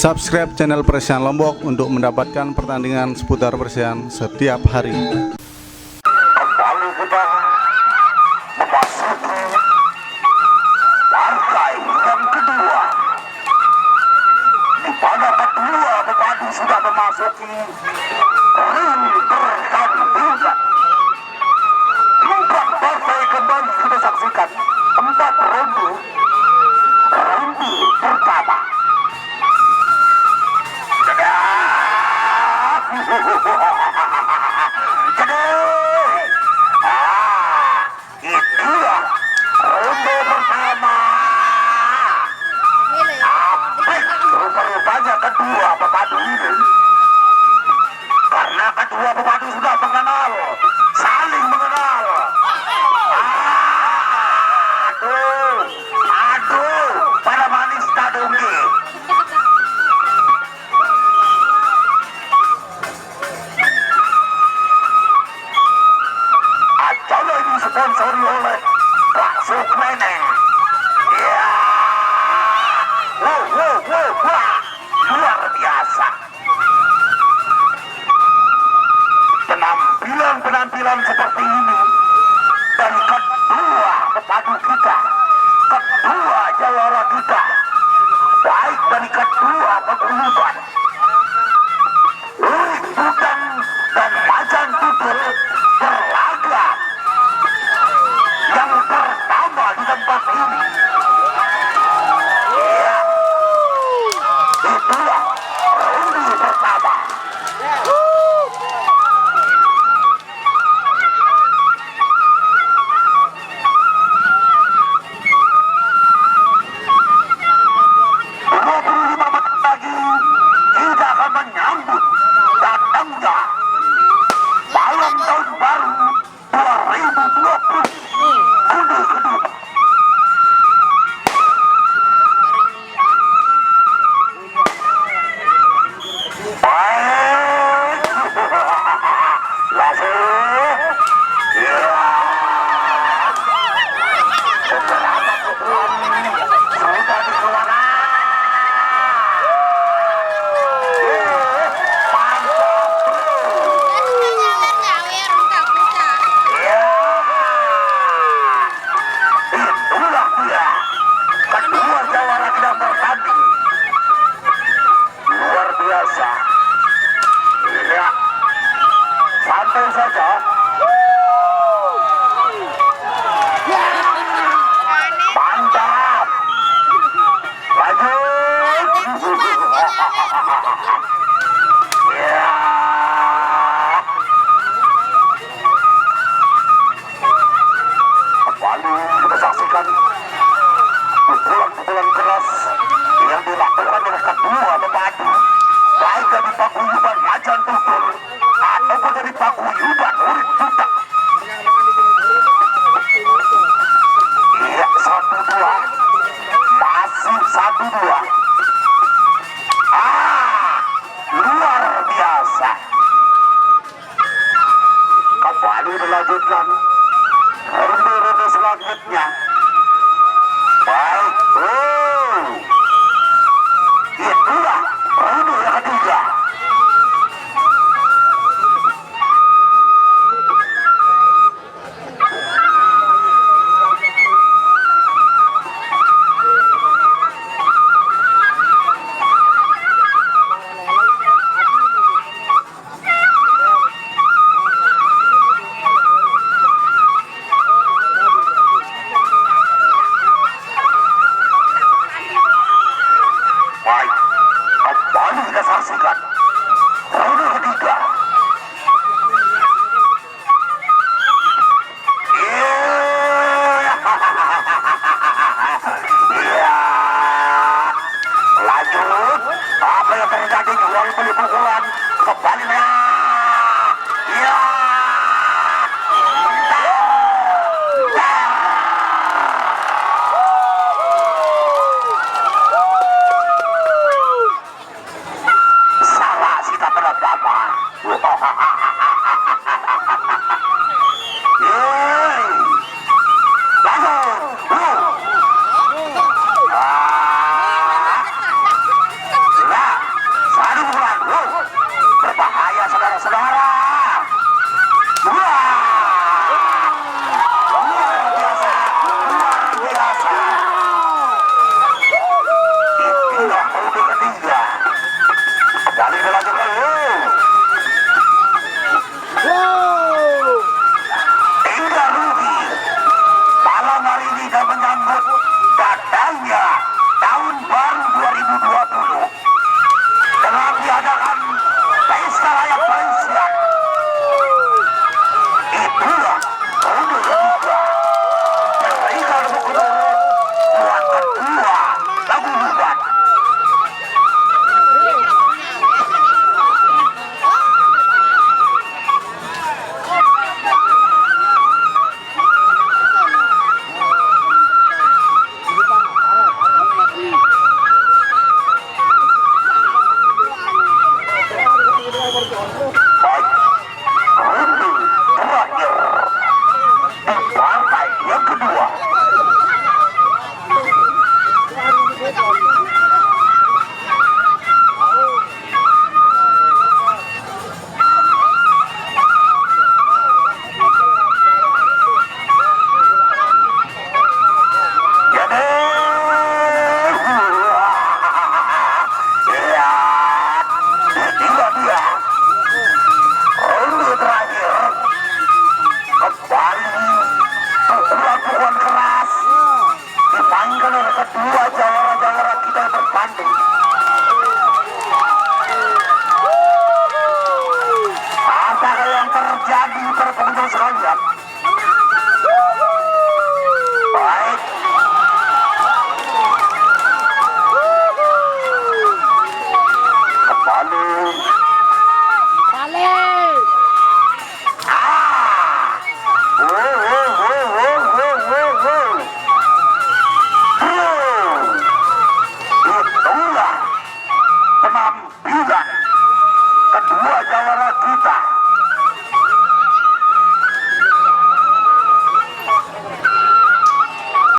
Subscribe channel Peresean Lombok untuk mendapatkan pertandingan seputar Peresean setiap hari. Kembali kita memasuki partai yang kedua, di mana kedua pepadu sudah memasuki ring pertandingan. 4 partai kembali kita saksikan 4 ronde pertama. Itulah ronde pertama. Rupa-rupanya kedua pepadu ini, karena kedua pepadu sudah mengenal, saling mengenal. Aduh, para manis tadunggi. Acara ini disponsori oleh Suka. Ya, wah, luar biasa. Penampilan seperti ini dari kedua pepadu kita, kedua jawara kita, baik dari kedua paguyuban, Urik Budang dan Macan Tutul berlagak. Yang pertama di tempat ini, ya, itulah ronde pertama. Kita akan menyambut datangnya malam tahun baru 2020 ronde kedua. Baik, langsung, ya, beberapa pukulan sudah dikeluarkan. Kedua jawara sedang bertanding. Luar biasa. Ya, santai saja. Mantap. Lanjut. Ya. Kembali kita saksikan pukulan-pukulan keras yang dilakukan oleh kedua pepadu, baik dari paguyuban Macan Tutul ataupun dari paguyuban Urik Budang. Iya, 1-2, masih 1-2. Luar biasa. Kembali dilanjutkan ronde-ronde selanjutnya. Baik, itulah ronde yang ketiga. Baik, kembali kita saksikan ronde ketiga. Iya, lanjut. Apa yang terjadi jual beli pukulan kembali ya. Iya. Salah kita pertama. Lanjut. kembali